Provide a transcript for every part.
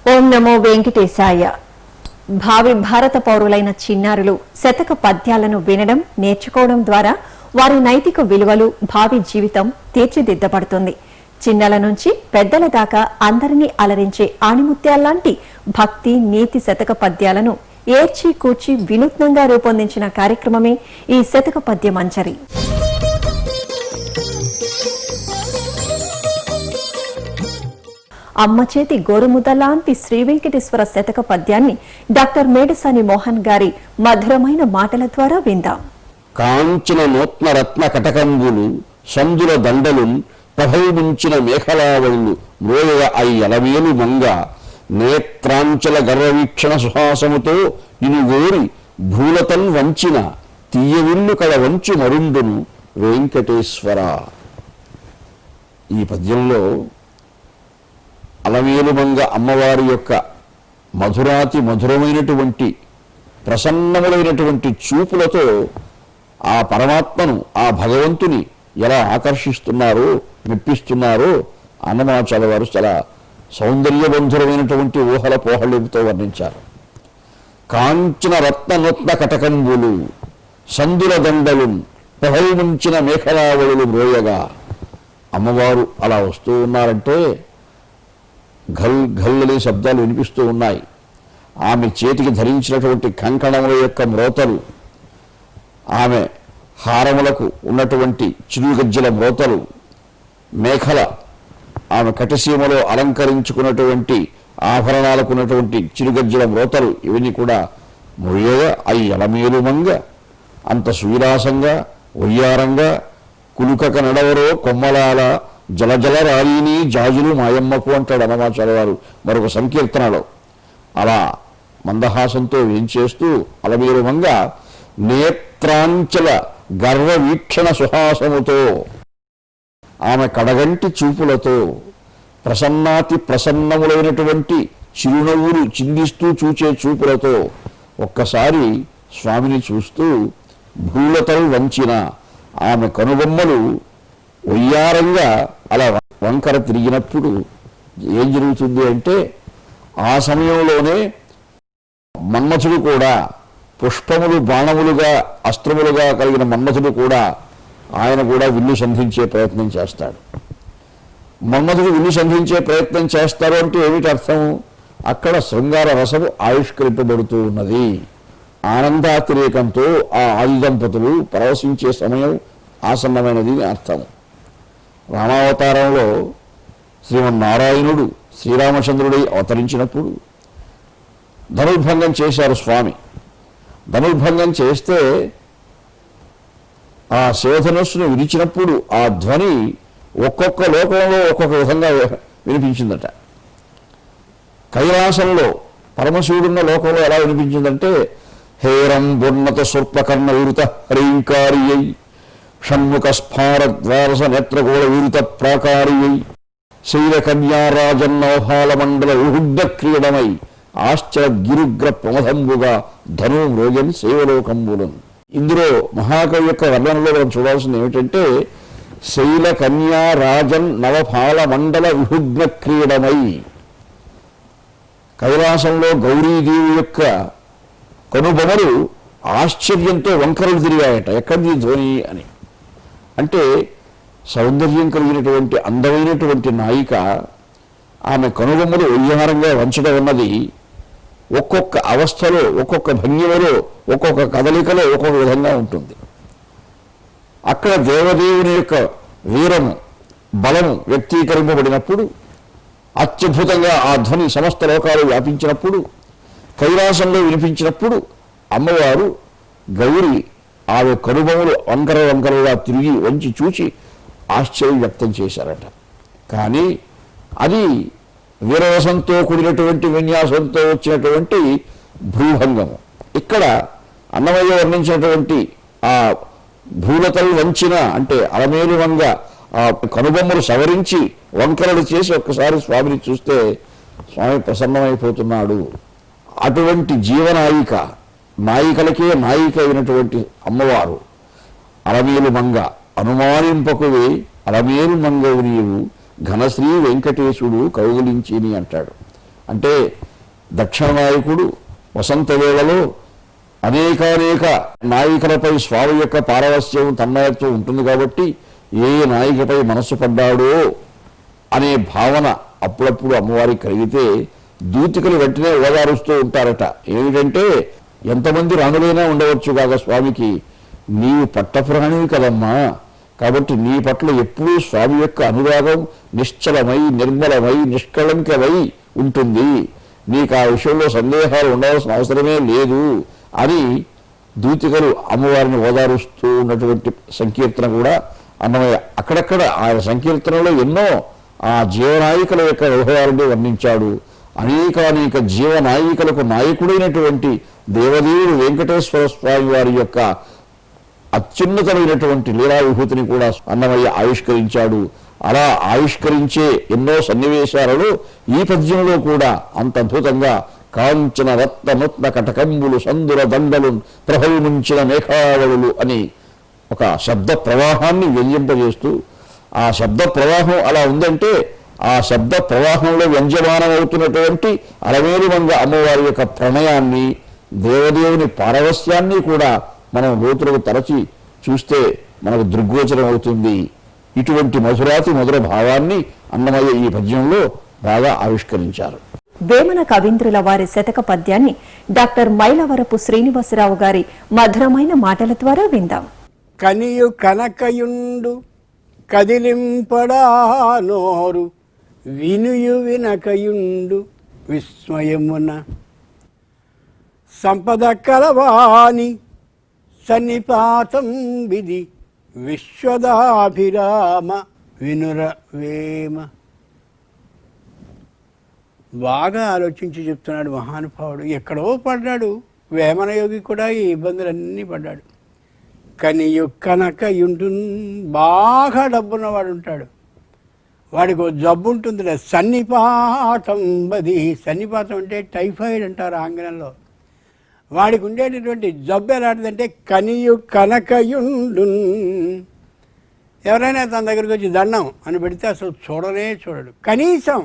ఓం నమో వెంకటేశాయ. భావి భారత పౌరులైన చిన్నారులు శతక పద్యాలను వినడం, నేర్చుకోవడం ద్వారా వారి నైతిక విలువలు, భావి జీవితం తీర్చిదిద్దబడుతుంది. చిన్నల నుంచి పెద్దల దాకా అందరినీ అలరించే ఆణిముత్యాల్లాంటి భక్తి, నీతి శతక పద్యాలను ఏర్చి కూర్చి వినూత్నంగా రూపొందించిన కార్యక్రమమే ఈ శతక పద్య మంజరి. అమ్మ చేతి గోరుముద్దలాంటి శ్రీ వెంకటేశ్వర శతక పద్యాన్ని డాక్టర్ మేడసాని మోహన్ గారి మధురమైన మాటల ద్వారా విందాం. కాంచిన నూత్న రత్న కటకంబులు, సందుల దండలు, ప్రభవించిన మేఖలావళులు, మ్రోయ అయి ఎలవేలు మంగ, నేత్రాంచల గర్వవీక్షణ సుహాసముతో నినుగోరి భూలతన్ వంచిన తీయవిల్లు కళ వంచు మరుండును వెంకటేశ్వర. ఈ పద్యంలో అలవేలుమంగ అమ్మవారి యొక్క మధురాతి మధురమైనటువంటి ప్రసన్నములైనటువంటి చూపులతో ఆ పరమాత్మను, ఆ భగవంతుని ఎలా ఆకర్షిస్తున్నారో, మెప్పిస్తున్నారో అన్నమాచార్య వారు చాలా సౌందర్యబంధురమైనటువంటి ఊహల పోహళ్ళతో వర్ణించారు. కాంచన రత్ననూత్న కటకంబులు, సందుల దండలు, ప్రహల్ముంచిన మేఖలావళులు మ్రోయగా. అమ్మవారు అలా వస్తూ ఉన్నారంటే ఘల్ ఘల్ అనే శబ్దాలు వినిపిస్తూ ఉన్నాయి. ఆమె చేతికి ధరించినటువంటి కంకణముల యొక్క మ్రోతలు, ఆమె హారములకు ఉన్నటువంటి చిరుగజ్జల మ్రోతలు, మేఖల ఆమె కటిసీమలో అలంకరించుకున్నటువంటి ఆభరణాలకు ఉన్నటువంటి చిరుగజ్జల మ్రోతలు, ఇవన్నీ కూడా మురియగా అయి ఎలమేలుమంగ, అంత సువిలాసంగా వయ్యారంగా కులుకక నడవరో కొమ్మలాల జలజల రాలిని జాజులు మాయమ్మకు అంటాడు అన్నమాచార్య వారు మరొక సంకీర్తనలో. అలా మందహాసంతో వేంచేస్తూ అలమేలుమంగ నేత్రాంచల గర్వ వీక్షణ సుహాసముతో, ఆమె కడగంటి చూపులతో, ప్రసన్నాతి ప్రసన్నములైనటువంటి చిరునవ్వులు చిందిస్తూ చూచే చూపులతో ఒక్కసారి స్వామిని చూస్తూ భూలతలు వంచిన ఆమె కనుబొమ్మలు వయ్యారంగా అలా వంకర తిరిగినప్పుడు ఏం జరుగుతుంది అంటే, ఆ సమయంలోనే మన్మథుడు కూడా, పుష్పములు బాణములుగా అస్త్రములుగా కలిగిన మన్మథుడు కూడా, ఆయన కూడా విల్లు సంధించే ప్రయత్నం చేస్తాడు. మన్మథుడు విల్లు సంధించే ప్రయత్నం చేస్తారు అంటే ఏమిటి అర్థం? అక్కడ శృంగార రసము ఆవిష్కరింపబడుతూ ఉన్నది. ఆనందాతిరేకంతో ఆ ఆయుధంపతులు పరవశించే సమయం ఆసన్నమైనది అర్థం. రామావతారంలో శ్రీమన్నారాయణుడు శ్రీరామచంద్రుడై అవతరించినప్పుడు ధనుర్భంగం చేశారు స్వామి. ధనుర్భంగం చేస్తే ఆ శివధనుస్సును విరిచినప్పుడు ఆ ధ్వని ఒక్కొక్క లోకంలో ఒక్కొక్క విధంగా వినిపించిందట. కైలాసంలో పరమశివుడున్న లోకంలో ఎలా వినిపించిందంటే, హేరం బుర్ణత సూర్పకర్ణ విరుత హ్రీంకారియై షణ్ముఖ స్ఫార ద్వారస నేత్రగోళ విరుత ప్రాకారియై శైలకన్యారాజన్నవహాల మండల ఉహుడ్డ క్రీడమై ఆశ్చర్య గిరుగ్ర ప్రమదంబుగా ధను మ్రోజన్ శైవలోకంబులను. ఇందులో మహాకవి యొక్క వర్ణనలో మనం చూడాల్సింది ఏమిటంటే, శైల కన్యా రాజన్ నవపాల మండల విహుగ్న క్రీడమై. కైలాసంలో గౌరీదేవి యొక్క కనుబొమలు ఆశ్చర్యంతో వంకరలు తిరిగాయట. ఎక్కడిది ధ్వని అని అంటే, సౌందర్యం కలిగినటువంటి అందమైనటువంటి నాయిక ఆమె కనుబొమ్మలు ఉయ్యారంగా వంచడం ఉన్నది ఒక్కొక్క అవస్థలో, ఒక్కొక్క భంగిమలో, ఒక్కొక్క కదలికలో ఒక్కొక్క విధంగా ఉంటుంది. అక్కడ దేవదేవుని యొక్క వీరము, బలము వ్యక్తీకరింపబడినప్పుడు, అత్యద్భుతంగా ఆ ధ్వని సమస్త లోకాలు వ్యాపించినప్పుడు, కైలాసంలో వినిపించినప్పుడు అమ్మవారు గౌరి ఆమె కనుబొమ్మలు వంకర వంకరగా తిరిగి వంచి చూచి ఆశ్చర్యం వ్యక్తం చేశారట. కానీ అది వీరరసంతో కూడినటువంటి విన్యాసంతో వచ్చినటువంటి భ్రూభంగము. ఇక్కడ అన్నమయ్య వర్ణించినటువంటి ఆ భూలతలు వంచిన అంటే అలమేలుమంగ ఆ కనుబొమ్మలు సవరించి వంకరలు చేసి ఒక్కసారి స్వామిని చూస్తే స్వామి ప్రసన్నమైపోతున్నాడు. అటువంటి జీవనాయిక, నాయికలకే నాయిక అయినటువంటి అమ్మవారు అలమేలుమంగ అనుమానింపకువే అలమేలుమంగవు నీవు ఘనశ్రీ వెంకటేశుడు కౌగులించిని అంటాడు. అంటే దక్షిణ నాయకుడు వసంత వేళలో అనేకానేక నాయికలపై స్వామి యొక్క పారవస్యం తన్మయత్వం ఉంటుంది కాబట్టి ఏ నాయికపై మనస్సు పడ్డాడో అనే భావన అప్పుడప్పుడు అమ్మవారికి కలిగితే దూతికలు వెంటనే ఓదారుస్తూ ఉంటారట. ఏమిటంటే ఎంతమంది రాణులైనా ఉండవచ్చు కాగా స్వామికి నీవు పట్టప్రాణివి కదమ్మా, కాబట్టి నీ పట్ల ఎప్పుడూ స్వామి యొక్క అనురాగం నిశ్చలమై నిర్మలమై నిష్కళంకమై ఉంటుంది, నీకు ఆ విషయంలో సందేహాలు ఉండవలసిన అవసరమే లేదు అని దూతికలు అమ్మవారిని ఓదారుస్తూ ఉన్నటువంటి సంకీర్తన కూడా అన్నమయ్య అక్కడక్కడ ఆయన సంకీర్తనలో ఎన్నో ఆ జీవనాయికల యొక్క విభవాలని వర్ణించాడు. అనేకానేక జీవనాయికలకు నాయకుడైనటువంటి దేవదేవుడు వెంకటేశ్వర స్వామి వారి యొక్క అత్యున్నతమైనటువంటి లీలా విభూతిని కూడా అన్నమయ్య ఆవిష్కరించాడు. అలా ఆవిష్కరించే ఎన్నో సన్నివేశాలలో ఈ పద్యంలో కూడా అంత అద్భుతంగా కాంచన రత్నముత్న కటకంబులు సందుర దండలు ప్రభవించిన మేఘావళులు అని ఒక శబ్ద ప్రవాహాన్ని వ్యంజింపజేస్తూ, ఆ శబ్ద ప్రవాహం అలా ఉందంటే ఆ శబ్ద ప్రవాహంలో వ్యంజమానమవుతున్నటువంటి అలమేలుమంగ అమ్మవారి యొక్క ప్రణయాన్ని, దేవదేవుని పారవస్యాన్ని కూడా మనం లోతులకు తరచి చూస్తే మనకు దృగ్గోచరం అవుతుంది. ఇటువంటి మధురాతి మధుర భావాన్ని అన్నమయ్య ఈ పద్యంలో బాగా ఆవిష్కరించారు. వేమన కవీంద్రుల వారి శతక పద్యాన్ని డాక్టర్ మైలవరపు శ్రీనివాసరావు గారి మధురమైన మాటల ద్వారా విందాం. కనియు కనకయుండు కదిలింపడా నోరు వినుయు వినకయుండు విస్మయమున సంపద కలవాని సన్నిపాతం విధి విశ్వదాభిరామ వినుర వేమ. బాగా ఆలోచించి చెప్తున్నాడు మహానుభావుడు. ఎక్కడో పడ్డాడు వేమనయోగి కూడా, ఈ ఇబ్బందులన్నీ పడ్డాడు. కనియు కనకయుండు, బాగా డబ్బున్నవాడు ఉంటాడు, వాడికి ఒక జబ్బు ఉంటుంది, సన్నిపాతం బది. సన్నిపాతం అంటే టైఫాయిడ్ అంటారు ఆంగ్లంలో. వాడికి ఉండేటటువంటి జబ్బు ఎలాంటిదంటే కనియు కనకయుండు. ఎవరైనా తన దగ్గరికి వచ్చి దండం అని పెడితే అసలు చూడనే చూడడు. కనీసం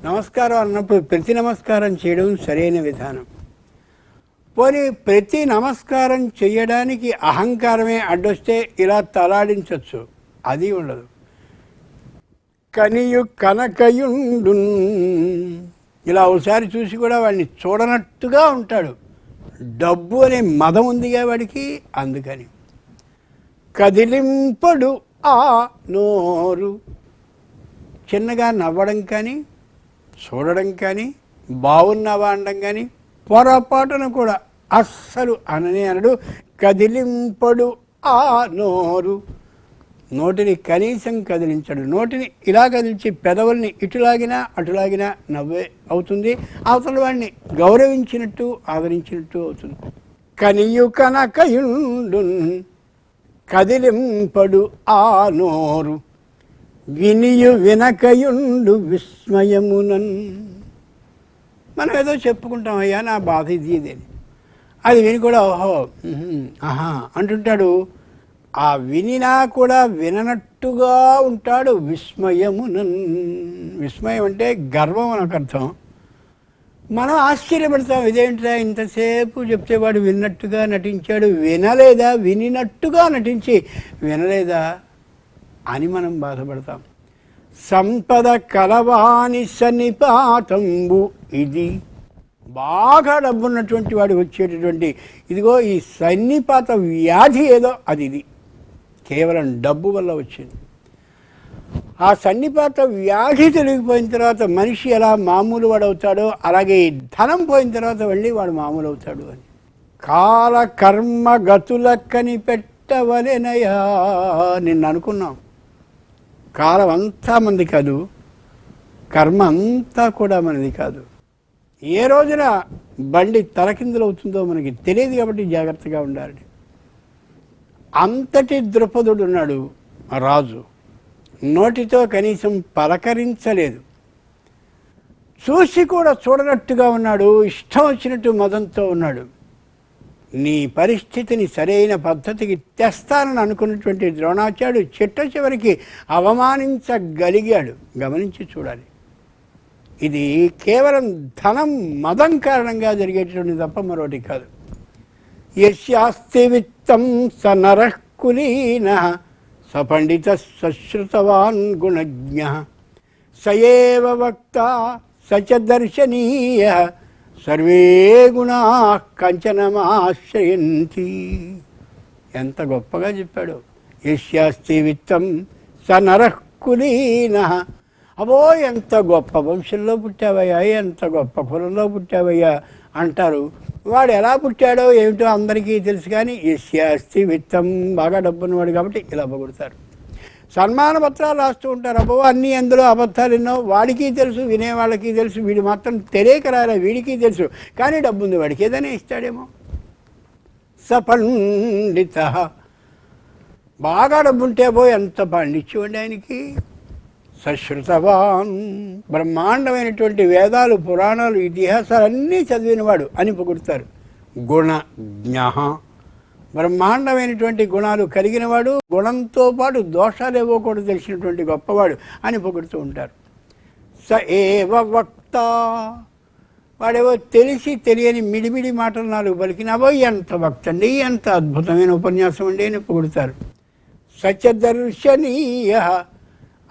నమస్కారం అన్నప్పుడు ప్రతి నమస్కారం చేయడం సరైన విధానం. పోనీ ప్రతి నమస్కారం చేయడానికి అహంకారమే అడ్డొస్తే ఇలా తలాడించవచ్చు, అది ఉండదు. కనియు కనకయుండు, ఇలా ఒకసారి చూసి కూడా వాడిని చూడనట్టుగా ఉంటాడు. డబ్బు అనే మదం ఉందిగా వాడికి, అందుకని. కదిలింపడు ఆ నోరు, చిన్నగా నవ్వడం కానీ చూడడం కానీ బాగున్నావా అనడం కానీ పొరపాటున కూడా అస్సలు అననే అనడు. కదిలింపడు ఆ నోరు, నోటిని కనీసం కదిలించడు. నోటిని ఇలా కదిలించి పెదవుల్ని ఇటులాగినా అటులాగినా నవ్వే అవుతుంది. అవతల వాడిని గౌరవించినట్టు ఆదరించినట్టు అవుతుంది. కనియు కనకయుండు కదిలింపడు ఆ నోరు వినియు వినకయుండు విస్మయమునన్. మనం ఏదో చెప్పుకుంటాం, అయ్యా నా బాధ ఇది ఇదేని, అది విని కూడా ఓహో ఆహా అంటుంటాడు. ఆ వినినా కూడా విననట్టుగా ఉంటాడు. విస్మయమునన్, విస్మయం అంటే గర్వం అని ఒక అర్థం. మనం ఆశ్చర్యపడతాం, ఇదేంటా ఇంతసేపు చెప్తే వాడు విన్నట్టుగా నటించాడు, వినలేదా, వినినట్టుగా నటించి వినలేదా అని మనం బాధపడతాం. సంపద కలవాని సన్నిపాతంబు, ఇది బాగా డబ్బున్నటువంటి వాడు వచ్చేటటువంటి ఇదిగో ఈ సన్నిపాత వ్యాధి ఏదో అది, ఇది కేవలం డబ్బు వల్ల వచ్చింది. ఆ సన్నిపాత వ్యాధి తొలగిపోయిన తర్వాత మనిషి ఎలా మామూలు వాడవుతాడో అలాగే ఈ ధనం పోయిన తర్వాత వెళ్ళి వాడు మామూలు అవుతాడు అని. కాల కర్మ గతుల కనిపెట్టవలెనయా. నిన్ను అనుకున్నాం, కాలం అంతా మనది కాదు, కర్మ అంతా కూడా మనది కాదు. ఏ రోజున బండి తలకిందులు అవుతుందో మనకి తెలియదు కాబట్టి జాగ్రత్తగా ఉండాలి. అంతటి ద్రుపదుడు ఉన్నాడు రాజు, నోటితో కనీసం పలకరించలేదు, చూసి కూడా చూడనట్టుగా ఉన్నాడు, ఇష్టం వచ్చినట్టు మదంతో ఉన్నాడు. నీ పరిస్థితిని సరైన పద్ధతికి తెస్తానని అనుకున్నటువంటి ద్రోణాచార్యుడు చిట్ట చివరికి అవమానించగలిగాడు. గమనించి చూడాలి. ఇది కేవలం ధనం మదం కారణంగా జరిగేటువంటి తప్ప మరొకటి కాదు. యస్యాస్తి విత్తం స నరః కులీనః స పండిత సశ్రుతవాన్ గుణజ్ఞ సయేవ వక్త సచ దర్శనీయ సర్వే గుణా కంచనమాశ్రయంతి. ఎంత గొప్పగా చెప్పాడు. యస్యాస్తి విత్తం స నరః కులీనః. అబో ఎంత గొప్ప వంశంలో పుట్టావయ్యా, ఎంత గొప్ప కులంలో పుట్టావయ్యా అంటారు. వాడు ఎలా పుట్టాడో ఏమిటో అందరికీ తెలుసు, కానీ యస్యాస్తి విత్తం, బాగా డబ్బున్నవాడు కాబట్టి ఇలా పొగుడతారు. సన్మాన పత్రాలు రాస్తూ ఉంటారు. అబ్బో అన్నీ అందులో అబద్ధాలు ఎన్నో, వాడికి తెలుసు, వినేవాళ్ళకి తెలుసు. వీడు మాత్రం తెలియక రాలే, వీడికి తెలుసు, కానీ డబ్బు ఉంది వాడికి, ఏదైనా ఇస్తాడేమో. సపండిత, బాగా డబ్బుంటే పోయి ఎంత పాండిత్యం ఆయనకి. సశ్రుతవాన్, బ్రహ్మాండమైనటువంటి వేదాలు, పురాణాలు, ఇతిహాసాలు అన్నీ చదివినవాడు అని పొగుడతారు. గుణజ్ఞ, బ్రహ్మాండమైనటువంటి గుణాలు కలిగినవాడు, గుణంతో పాటు దోషాలు కూడా తెలిసినటువంటి గొప్పవాడు అని పొగుడుతూ ఉంటారు. స ఏవ వక్త, వాడేవో తెలిసి తెలియని మిడిమిడి మాటలు నాలుగు పలికినావో ఎంత వక్త అండి, ఎంత అద్భుతమైన ఉపన్యాసం అండి అని పొగుడుతారు. సచదర్శనీయ,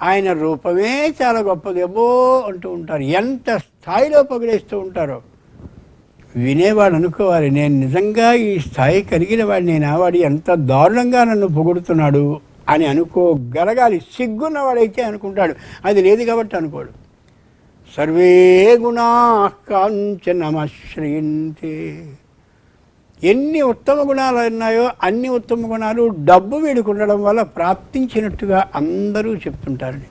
ఆయన రూపమే చాలా గొప్పదేమో అంటూ ఉంటారు. ఎంత స్థాయిలో పొగిడేస్తూ ఉంటారో వినేవాడు అనుకోవాలి, నేను నిజంగా ఈ స్థాయి కలిగిన వాడు, నేను వాడు ఎంత దారుణంగా నన్ను పొగుడుతున్నాడు అని అనుకోగలగాలి. సిగ్గున్నవాడైతే అనుకుంటాడు, అది లేదు కాబట్టి అనుకోడు. సర్వే గుణా కాంచనమాశ్రయంతే. ఎన్ని ఉత్తమ గుణాలు ఉన్నాయో అన్ని ఉత్తమ గుణాలు డబ్బు వీడికి ఉండడం వల్ల ప్రాప్తించినట్టుగా అందరూ చెప్తుంటారండి.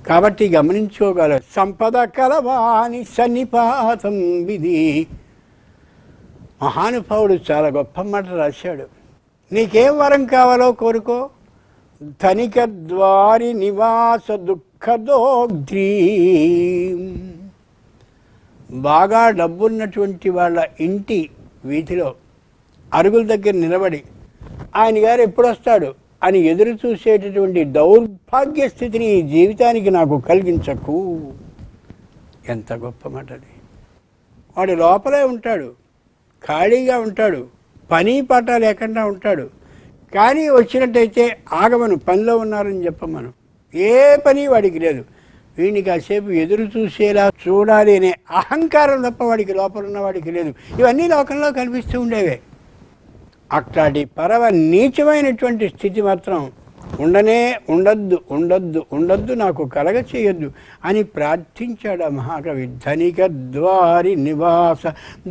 కాబట్టి గమనించుకోగల సంపద కలవాని సన్నిపాతం విధి. మహానుభావుడు చాలా గొప్ప మాట రాశాడు. నీకేం వరం కావాలో కోరుకో, ధనిక ద్వారి నివాస దుఃఖదోగ్ధ్రీ. బాగా డబ్బున్నటువంటి వాళ్ళ ఇంటి వీధిలో అరుగుల దగ్గర నిలబడి ఆయన గారు ఎప్పుడు వస్తాడు అని ఎదురు చూసేటటువంటి దౌర్భాగ్య స్థితిని ఈ జీవితానికి నాకు కలిగించకు. ఎంత గొప్ప మాట అది. వాడు లోపలే ఉంటాడు, ఖాళీగా ఉంటాడు, పని పాట లేకుండా ఉంటాడు. కానీ వచ్చినట్టయితే ఆగమను, పనిలో ఉన్నారని చెప్పమను. ఏ పని వాడికి లేదు. వీడిని కాసేపు ఎదురు చూసేలా చూడాలి అనే అహంకారం తప్ప వాడికి లోపల ఉన్న వాడికి లేదు. ఇవన్నీ లోకంలో కనిపిస్తూ ఉండేవే. అట్లాంటి పరమ నీచమైనటువంటి స్థితి మాత్రం ఉండద్దు ఉండద్దు ఉండద్దు, నాకు కలగ చేయొద్దు అని ప్రార్థించాడు ఆ మహాకవి. ధనిక ద్వారి నివాస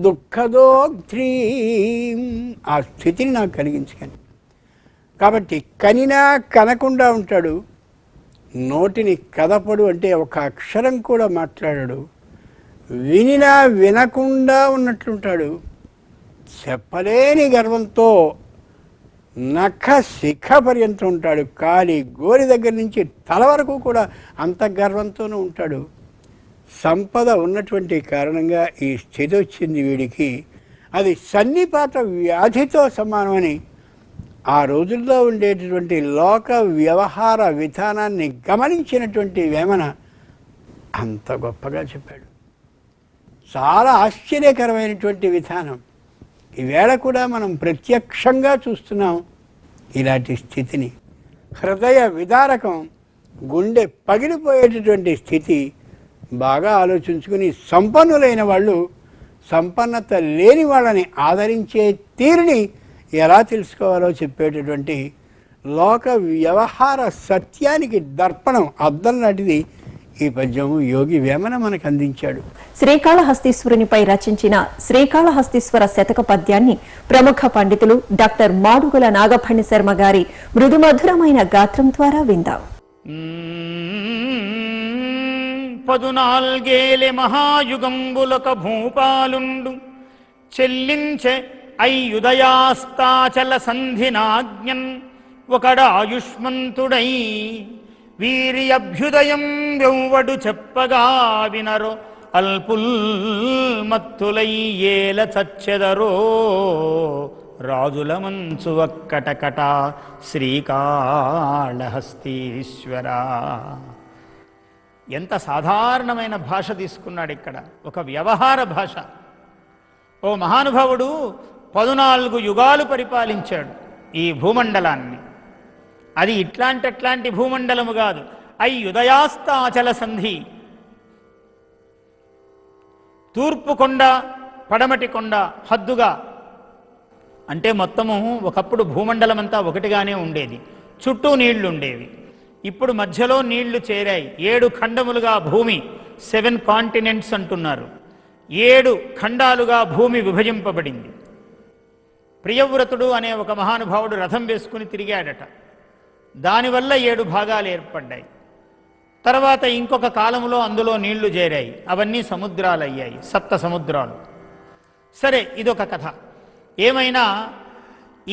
దుఃఖదోగ్ధ్రీ. ఆ స్థితిని నాకు కలిగించకండి. కాబట్టి కనినా కనకుండా ఉంటాడు, నోటిని కదపడు అంటే ఒక అక్షరం కూడా మాట్లాడాడు, వినినా వినకుండా ఉన్నట్లుంటాడు, చెప్పలేని గర్వంతో నఖ శిఖ పర్యంతం ఉంటాడు, కాలి గోరి దగ్గర నుంచి తల వరకు కూడా అంత గర్వంతోనూ ఉంటాడు. సంపద ఉన్నటువంటి కారణంగా ఈ స్థితి వచ్చింది వీడికి. అది సన్నిపాత వ్యాధితో సమానమని ఆ రోజుల్లో ఉండేటటువంటి లోక వ్యవహార విధానాన్ని గమనించినటువంటి వేమన అంత గొప్పగా చెప్పాడు. చాలా ఆశ్చర్యకరమైనటువంటి విధానం. ఈవేళ కూడా మనం ప్రత్యక్షంగా చూస్తున్నాం ఇలాంటి స్థితిని. హృదయ విదారకం, గుండె పగిలిపోయేటటువంటి స్థితి. బాగా ఆలోచించుకుని సంపన్నులైన వాళ్ళు సంపన్నత లేని వాళ్ళని ఆదరించే తీరుని ఎలా తెలుసుకోవాలో చెప్పేటటువంటి లోక వ్యవహార సత్యానికి దర్పణం, అద్దం లాంటిది ఈ పద్యము యోగి వేమన మనకు అందించాడు. శ్రీకాళహస్తీశ్వరునిపై రచించిన శ్రీకాళహస్తీశ్వర శతక పద్యాన్ని ప్రముఖ పండితులు డాక్టర్ మాడుగుల నాగఫణి శర్మ గారి మృదుమధురమైన గాత్రం ద్వారా విందాం. 14 మహాయుగంబులక భూపాలుండు చెల్లించె అయ్యుదయాస్తాచల సంధినాజ్ఞన్ ఒకడాయుష్మంతుడై వీరి అభ్యుదయం వెవ్వడు చెప్పగా వినరో అల్పుల్ మత్తులై ఏల చచ్చెదరో రాజుల మంచు ఒక్కటకట శ్రీకాళహస్తీశ్వర. ఎంత సాధారణమైన భాష తీసుకున్నాడు ఇక్కడ, ఒక వ్యవహార భాష. ఓ మహానుభావుడు 14 యుగాలు పరిపాలించాడు ఈ భూమండలాన్ని. అది ఇట్లాంటి భూమండలము కాదు, అయ్యుదయాస్తాచల సంధి. తూర్పు కొండ పడమటి కొండ హద్దుగా, అంటే మొత్తము ఒకప్పుడు భూమండలం అంతా ఒకటిగానే ఉండేది, చుట్టూ నీళ్లు ఉండేవి. ఇప్పుడు మధ్యలో నీళ్లు చేరాయి. 7 ఖండములుగా భూమి, 7 కాంటినెంట్స్ అంటున్నారు. 7 ఖండాలుగా భూమి విభజింపబడింది. ప్రియవ్రతుడు అనే ఒక మహానుభావుడు రథం వేసుకుని తిరిగాడట. దానివల్ల 7 భాగాలు ఏర్పడ్డాయి. తర్వాత ఇంకొక కాలములో అందులో నీళ్లు చేరాయి, అవన్నీ సముద్రాలు అయ్యాయి, 7 సముద్రాలు. సరే, ఇదొక కథ. ఏమైనా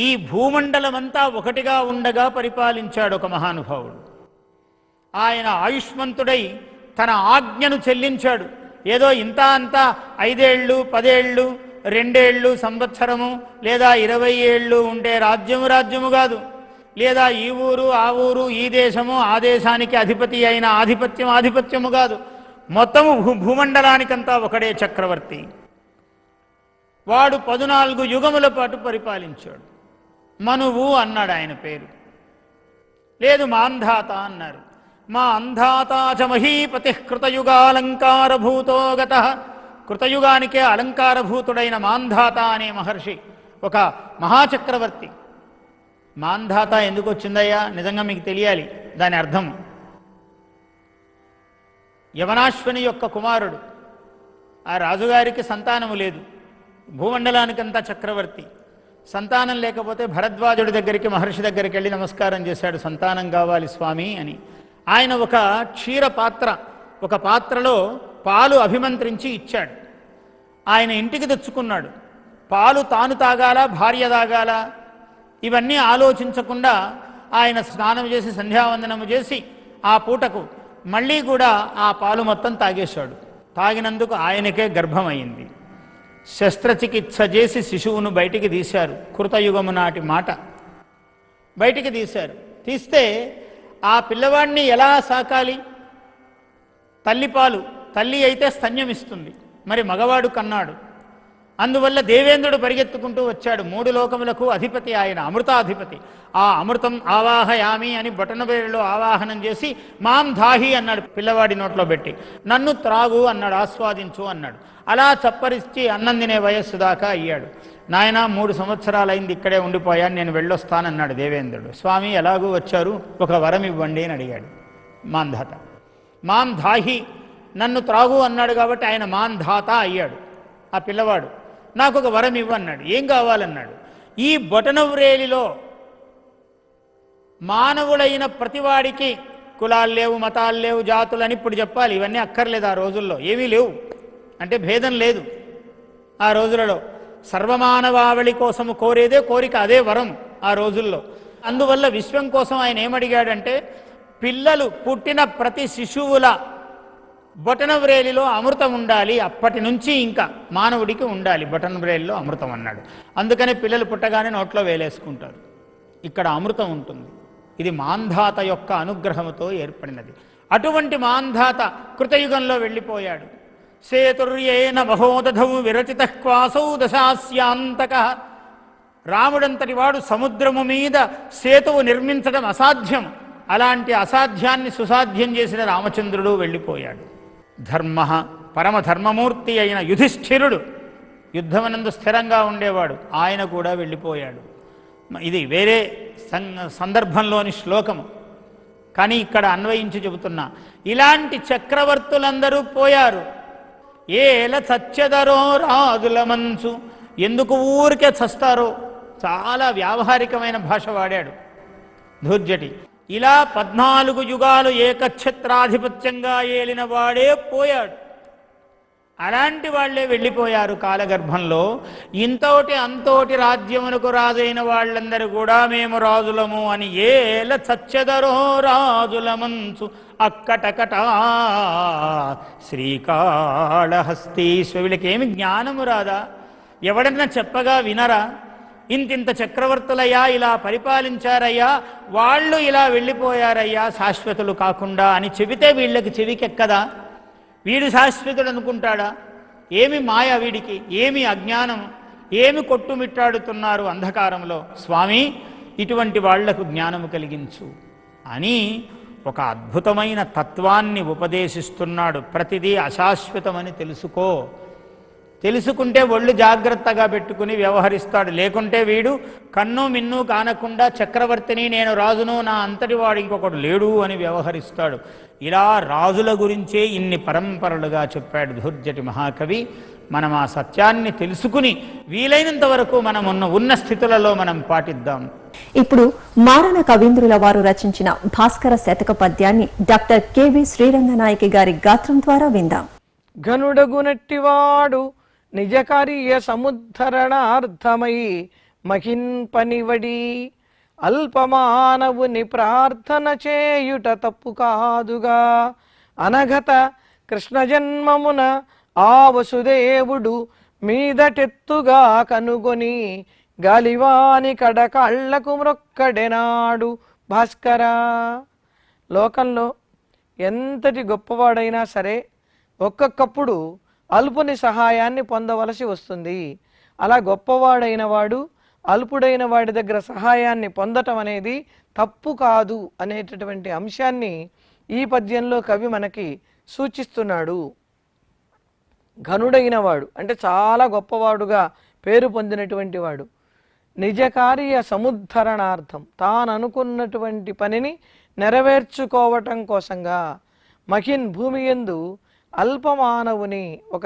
ఈ భూమండలమంతా ఒకటిగా ఉండగా పరిపాలించాడు ఒక మహానుభావుడు. ఆయన ఆయుష్మంతుడై తన ఆజ్ఞను చెల్లించాడు. ఏదో ఇంత అంతా 5 ఏళ్ళు 10 ఏళ్ళు 2 ఏళ్ళు సంవత్సరము లేదా 20 ఏళ్ళు ఉండే రాజ్యము కాదు, లేదా ఈ ఊరు ఆ ఊరు, ఈ దేశము ఆ దేశానికి అధిపతి అయిన ఆధిపత్యము కాదు. మొత్తము భూమండలానికంతా ఒకడే చక్రవర్తి. వాడు 14 యుగముల పాటు పరిపాలించాడు. మనువు అన్నాడు ఆయన పేరు, లేదు మాంధాత అన్నారు. మా అంధాతాచ మహీపతి కృతయుగాలంకారభూతో గత. కృతయుగానికే అలంకారభూతుడైన మాంధాత అనే మహర్షి ఒక మహాచక్రవర్తి. మాంధాత ఎందుకు వచ్చిందయ్యా, నిజంగా మీకు తెలియాలి దాని అర్థం. యవనాశ్వని యొక్క కుమారుడు. ఆ రాజుగారికి సంతానము లేదు, భూమండలానికంతా చక్రవర్తి. సంతానం లేకపోతే భరద్వాజుడి దగ్గరికి, మహర్షి దగ్గరికి వెళ్ళి నమస్కారం చేశాడు, సంతానం కావాలి స్వామి అని. ఆయన ఒక క్షీర పాత్ర, ఒక పాత్రలో పాలు అభిమంత్రించి ఇచ్చాడు. ఆయన ఇంటికి తెచ్చుకున్నాడు. పాలు తాను తాగాలా, భార్య తాగాలా, ఇవన్నీ ఆలోచించకుండా ఆయన స్నానం చేసి సంధ్యావందనము చేసి ఆ పూటకు మళ్ళీ కూడా ఆ పాలు మొత్తం తాగేశాడు. తాగినందుకు ఆయనకే గర్భమైంది. శస్త్రచికిత్స చేసి శిశువును బయటికి తీశారు. కృతయుగము నాటి మాట. బయటికి తీశారు. తీస్తే ఆ పిల్లవాడిని ఎలా సాకాలి? తల్లిపాలు, తల్లి అయితే స్తన్యం ఇస్తుంది, మరి మగవాడు కన్నాడు. అందువల్ల దేవేంద్రుడు పరిగెత్తుకుంటూ వచ్చాడు. 3 లోకములకు అధిపతి ఆయన, అమృతాధిపతి. ఆ అమృతం ఆవాహయామి అని బొటనవేలులో ఆవాహనం చేసి మాం దాహి అన్నాడు పిల్లవాడి నోట్లో పెట్టి. నన్ను త్రాగు అన్నాడు, ఆస్వాదించు అన్నాడు. అలా చప్పరిచ్చి అన్నం తినే వయస్సు దాకా అయ్యాడు. నాయన 3 సంవత్సరాలైంది ఇక్కడే ఉండిపోయాను, నేను వెళ్ళొస్తానన్నాడు దేవేంద్రుడు. స్వామి ఎలాగూ వచ్చారు, ఒక వరం ఇవ్వండి అని అడిగాడు మాంధాత. మాం దాహి, నన్ను త్రాగు అన్నాడు కాబట్టి ఆయన మాంధాత అయ్యాడు. ఆ పిల్లవాడు నాకు ఒక వరం ఇవ్వన్నాడు. ఏం కావాలన్నాడు. ఈ బొటనవ్రేలిలో మానవుడైన ప్రతివాడికి కులాలు లేవు, మతాలు లేవు, జాతులు అని ఇప్పుడు చెప్పాలి. ఇవన్నీ అక్కర్లేదు ఆ రోజుల్లో, ఏమీ లేవు. అంటే భేదం లేదు ఆ రోజులలో. సర్వమానవావళి కోసము కోరేదే కోరిక, అదే వరం ఆ రోజుల్లో. అందువల్ల విశ్వం కోసం ఆయన ఏమడిగాడంటే, పిల్లలు పుట్టిన ప్రతి శిశువుల బొటనవ్రేలిలో అమృతం ఉండాలి. అప్పటి నుంచి ఇంకా మానవుడికి ఉండాలి బొటనవ్రేలిలో అమృతం అన్నాడు. అందుకనే పిల్లలు పుట్టగానే నోట్లో వేలేసుకుంటారు. ఇక్కడ అమృతం ఉంటుంది. ఇది మాంధాత యొక్క అనుగ్రహముతో ఏర్పడినది. అటువంటి మాంధాత కృతయుగంలో వెళ్ళిపోయాడు. సేతుర్యేన మహోదధౌ విరచిత క్వాసౌ దశాస్యాంతక. రాముడంతటి వాడు సముద్రము మీద సేతువు నిర్మించడం అసాధ్యం. అలాంటి అసాధ్యాన్ని సుసాధ్యం చేసిన రామచంద్రుడు వెళ్ళిపోయాడు. ధర్మ, పరమధర్మమూర్తి అయిన యుధిష్ఠిరుడు, యుద్ధమనందు స్థిరంగా ఉండేవాడు, ఆయన కూడా వెళ్ళిపోయాడు. ఇది వేరే సందర్భంలోని శ్లోకము, కానీ ఇక్కడ అన్వయించి చెబుతున్నా. ఇలాంటి చక్రవర్తులందరూ పోయారు. ఏల చచ్చెదరో రాజుల మంచు. ఎందుకు ఊరికే చస్తారో, చాలా వ్యావహారికమైన భాష వాడాడు ధూర్జటి. ఇలా 14 యుగాలు ఏకఛత్రాధిపత్యంగా ఏలిన వాడే పోయాడు. అలాంటి వాళ్లే వెళ్ళిపోయారు కాలగర్భంలో. ఇంతోటి అంతోటి రాజ్యమునకు రాజైన వాళ్ళందరూ కూడా మేము రాజులము అని ఏల చచ్చెదరో రాజుల మంచు అక్కటకట శ్రీకాళహస్తీశ్వ. వీళ్ళకి ఏమి జ్ఞానము రాదా? ఎవడన్నా చెప్పగా వినరా? ఇంతింత చక్రవర్తులయ్యా ఇలా పరిపాలించారయ్యా, వాళ్ళు ఇలా వెళ్ళిపోయారయ్యా శాశ్వతులు కాకుండా అని చెబితే వీళ్ళకి చెవికెక్కదా? వీడు శాశ్వతుడు అనుకుంటాడా? ఏమి మాయ వీడికి, ఏమి అజ్ఞానం, ఏమి కొట్టుమిట్టాడుతున్నారు అంధకారంలో. స్వామి, ఇటువంటి వాళ్లకు జ్ఞానము కలిగించు అని ఒక అద్భుతమైన తత్వాన్ని ఉపదేశిస్తున్నాడు. ప్రతిదీ అశాశ్వతమని తెలుసుకో, తెలుసుకుంటే ఒళ్ళు జాగ్రత్తగా పెట్టుకుని వ్యవహరిస్తాడు. లేకుంటే వీడు కన్ను మిన్ను కానకుండా చక్రవర్తిని, నేను రాజును, నా అంతటి వాడు ఇంకొకడు లేడు అని వ్యవహరిస్తాడు. ఇలా రాజుల గురించే ఇన్ని పరంపరలుగా చెప్పాడు ధూర్జటి మహాకవి. మనం ఆ సత్యాన్ని తెలుసుకుని వీలైనంత వరకు మనం ఉన్న స్థితులలో మనం పాటిద్దాం. ఇప్పుడు మారణ కవీంద్రుల వారు రచించిన భాస్కర శతక పద్యాన్ని డాక్టర్ కెవి శ్రీరంగనాయకి గారి గాత్రం ద్వారా విందాం. ఘనుడగునట్టివాడు నిజకార్య సముద్ధరణార్థమై మహిన్ పనివడి అల్పమానవుని ప్రార్థన చేయుట తప్పు కాదుగా. అనఘత కృష్ణ జన్మమున ఆ వసుదేవుడు మీదటెత్తుగా కనుగొని గాలివాని కడకాళ్లకు మ్రొక్కడెనాడు భాస్కర. లోకంలో ఎంతటి గొప్పవాడైనా సరే ఒక్కొక్కప్పుడు అల్పుని సహాయాన్ని పొందవలసి వస్తుంది. అలా గొప్పవాడైన వాడు అల్పుడైన వాడి దగ్గర సహాయాన్ని పొందటం అనేది తప్పు కాదు అనేటటువంటి అంశాన్ని ఈ పద్యంలో కవి మనకి సూచిస్తున్నాడు. ఘనుడైన వాడు అంటే చాలా గొప్పవాడుగా పేరు పొందినటువంటి వాడు, నిజకార్య సముద్ధరణార్థం తాను అనుకున్నటువంటి పనిని నెరవేర్చుకోవటం కోసంగా మహిన్ భూమి యందు అల్పమానవుని ఒక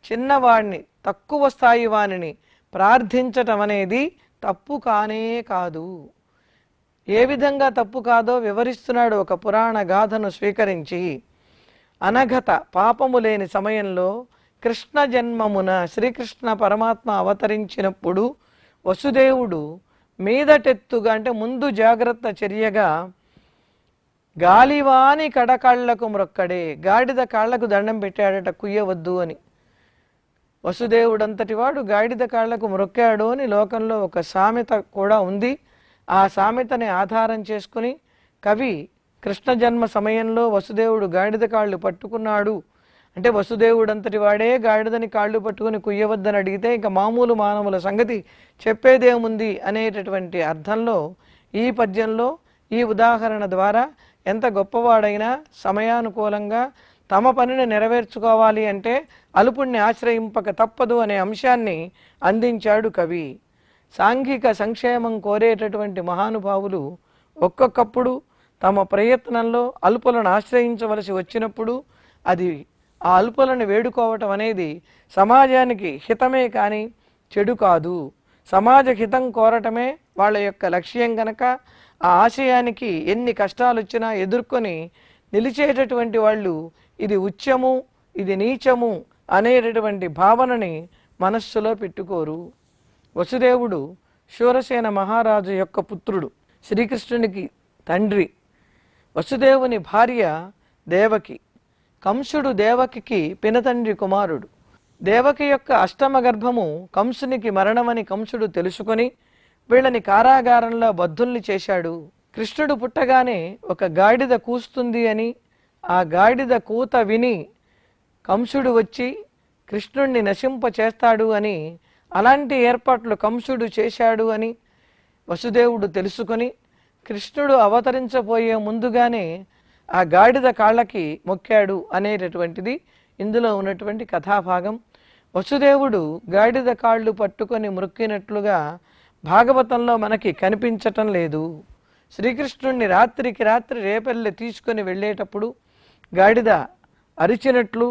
చిన్నవాడిని, తక్కువ స్థాయి వాణిని ప్రార్థించటం అనేది తప్పు కానే కాదు. ఏ విధంగా తప్పు కాదో వివరిస్తున్నాడు ఒక పురాణ గాథను స్వీకరించి. అనఘత పాపము లేని సమయంలో కృష్ణ జన్మమున శ్రీకృష్ణ పరమాత్మ అవతరించినప్పుడు వసుదేవుడు మీదటెత్తుగా అంటే ముందు జాగ్రత్త చర్యగా గాలివాని కడకాళ్లకు మ్రొక్కడే, గాడిద కాళ్లకు దండం పెట్టాడట కుయ్యవద్దు అని. వసుదేవుడంతటి వాడు గాడిద కాళ్లకు మ్రొక్కాడు అని లోకంలో ఒక సామెత కూడా ఉంది. ఆ సామెతని ఆధారం చేసుకుని కవి కృష్ణ జన్మ సమయంలో వసుదేవుడు గాడిద కాళ్ళు పట్టుకున్నాడు అంటే వసుదేవుడంతటి వాడే గాడిదని కాళ్ళు పట్టుకుని కుయ్యవద్దని అడిగితే ఇంకా మామూలు మానవుల సంగతి చెప్పేదేముంది అనేటటువంటి అర్థంలో ఈ పద్యంలో ఈ ఉదాహరణ ద్వారా ఎంత గొప్పవాడైనా సమయానుకూలంగా తమ పనిని నెరవేర్చుకోవాలి అంటే అల్పుణ్ణి ఆశ్రయింపక తప్పదు అనే అంశాన్ని అందించాడు కవి. సాంఘిక సంక్షేమం కోరేటటువంటి మహానుభావులు ఒక్కొక్కప్పుడు తమ ప్రయత్నంలో అల్పులను ఆశ్రయించవలసి వచ్చినప్పుడు అది ఆ అల్పులను వేడుకోవటం అనేది సమాజానికి హితమే కానీ చెడు కాదు. సమాజ హితం కోరటమే వాళ్ళ యొక్క లక్ష్యం కనుక ఆ ఆశయానికి ఎన్ని కష్టాలు వచ్చినా ఎదుర్కొని నిలిచేటటువంటి వాళ్ళు ఇది ఉచ్యము ఇది నీచము అనేటటువంటి భావనని మనస్సులో పెట్టుకోరు. వసుదేవుడు శూరసేన మహారాజు యొక్క పుత్రుడు, శ్రీకృష్ణునికి తండ్రి. వసుదేవుని భార్య దేవకి. కంసుడు దేవకికి పినతండ్రి కుమారుడు. దేవకి యొక్క అష్టమ గర్భము కంసునికి మరణమని కంసుడు తెలుసుకొని వీళ్ళని కారాగారంలో బద్ధుల్ని చేశాడు. కృష్ణుడు పుట్టగానే ఒక గాడిద కూస్తుంది అని ఆ గాడిద కూత విని కంసుడు వచ్చి కృష్ణుణ్ణి నశింప చేస్తాడు అని, అలాంటి ఏర్పాట్లు కంసుడు చేశాడు అని వసుదేవుడు తెలుసుకొని కృష్ణుడు అవతరించబోయే ముందుగానే ఆ గాడిద కాళ్ళకి మొక్కాడు అనేటటువంటిది ఇందులో ఉన్నటువంటి కథాభాగం. వసుదేవుడు గాడిద కాళ్ళు పట్టుకొని మొక్కినట్లుగా భాగవతంలో మనకి కనిపించటం లేదు. శ్రీకృష్ణుణ్ణి రాత్రికి రాత్రి రేపల్లె తీసుకొని వెళ్ళేటప్పుడు గాడిద అరిచినట్లు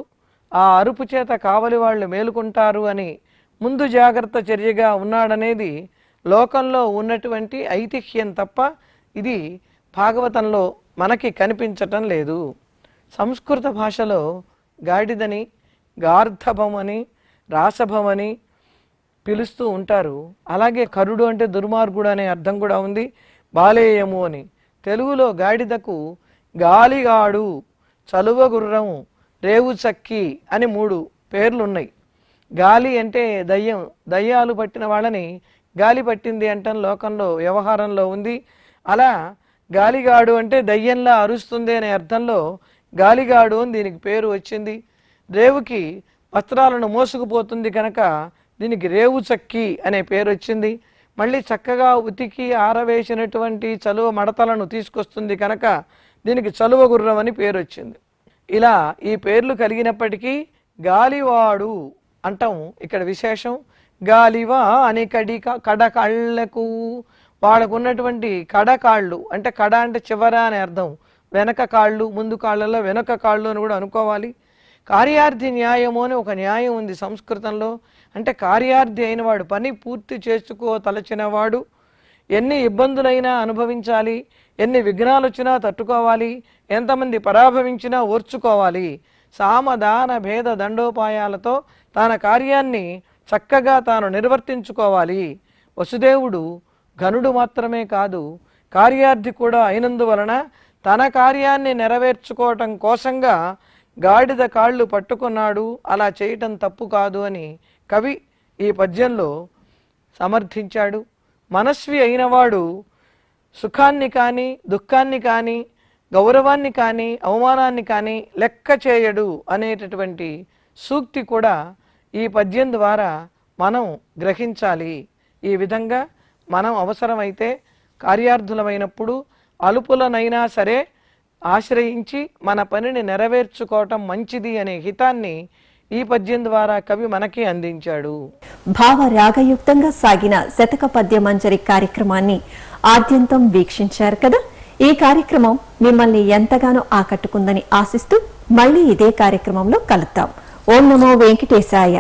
ఆ అరుపు చేత కావలి వాళ్ళు మేలుకుంటారు అని ముందు జాగ్రత్త చర్యగా ఉన్నాడనేది లోకంలో ఉన్నటువంటి ఐతిహ్యం తప్ప ఇది భాగవతంలో మనకి కనిపించటం లేదు. సంస్కృత భాషలో గాడిదని గార్ధభమని రాసభమని పిలుస్తూ ఉంటారు. అలాగే కరుడు అంటే దుర్మార్గుడు అనే అర్థం కూడా ఉంది. బాలేయము అని తెలుగులో గాడిదకు గాలిగాడు, చలువగుర్రం, రేవు చక్కి అని 3 పేర్లు ఉన్నాయి. గాలి అంటే దయ్యం, దయ్యాలు పట్టిన వాళ్ళని గాలి పట్టింది అంటాం లోకంలో వ్యవహారంలో ఉంది. అలా గాలిగాడు అంటే దయ్యంలా అరుస్తుంది అనే అర్థంలో గాలిగాడు అని దీనికి పేరు వచ్చింది. రేవుకి వస్త్రాలను మోసుకుపోతుంది కనుక దీనికి రేవు చక్కి అనే పేరు వచ్చింది. మళ్ళీ చక్కగా ఉతికి ఆరవేసినటువంటి చలువ మడతలను తీసుకొస్తుంది కనుక దీనికి చలువ గుర్రం అని పేరు వచ్చింది. ఇలా ఈ పేర్లు కలిగినప్పటికీ గాలివాడు అంటాం ఇక్కడ విశేషం. గాలివా అని కడకాళ్లకు, వాళ్ళకు ఉన్నటువంటి కడకాళ్ళు అంటే కడ అంటే చివర అని అర్థం, వెనక కాళ్ళు, ముందు కాళ్ళలో వెనక కాళ్ళు అని కూడా అనుకోవాలి. కార్యార్థి న్యాయము అని ఒక న్యాయం ఉంది సంస్కృతంలో. అంటే కార్యార్థి అయిన వాడు, పని పూర్తి చేసుకోతలచిన వాడు ఎన్ని ఇబ్బందులైనా అనుభవించాలి, ఎన్ని విఘ్నాలు వచ్చినా తట్టుకోవాలి, ఎంతమంది పరాభవించినా ఓర్చుకోవాలి. సామదాన భేద దండోపాయాలతో తన కార్యాన్ని చక్కగా తాను నిర్వర్తించుకోవాలి. వసుదేవుడు ఘనుడు మాత్రమే కాదు, కార్యార్థి కూడా అయినందువలన తన కార్యాన్ని నెరవేర్చుకోవటం కోసంగా గాడిద కాళ్ళు పట్టుకున్నాడు. అలా చేయటం తప్పు కాదు అని కవి ఈ పద్యంలో సమర్థించాడు. మనస్వి అయినవాడు సుఖాన్ని కానీ, దుఃఖాన్ని కానీ, గౌరవాన్ని కానీ, అవమానాన్ని కానీ లెక్క చేయడు అనేటటువంటి సూక్తి కూడా ఈ పద్యం ద్వారా మనం గ్రహించాలి. ఈ విధంగా మనం అవసరమైతే కార్యార్థులమైనప్పుడు అలుపులనైనా సరే ఆశ్రయించి మన పనిని నెరవేర్చుకోవటం మంచిది అనే హితాన్ని ఈ పద్యం ద్వారా కవి మనకి అందించాడు. భావ రాగయుక్తంగా సాగిన శతక పద్య మంజరి కార్యక్రమాన్ని ఆద్యంతం వీక్షించారు కదా. ఈ కార్యక్రమం మిమ్మల్ని ఎంతగానో ఆకట్టుకుందని ఆశిస్తూ మళ్ళీ ఇదే కార్యక్రమంలో కలుద్దాం. ఓం నమో వెంకటేశాయ.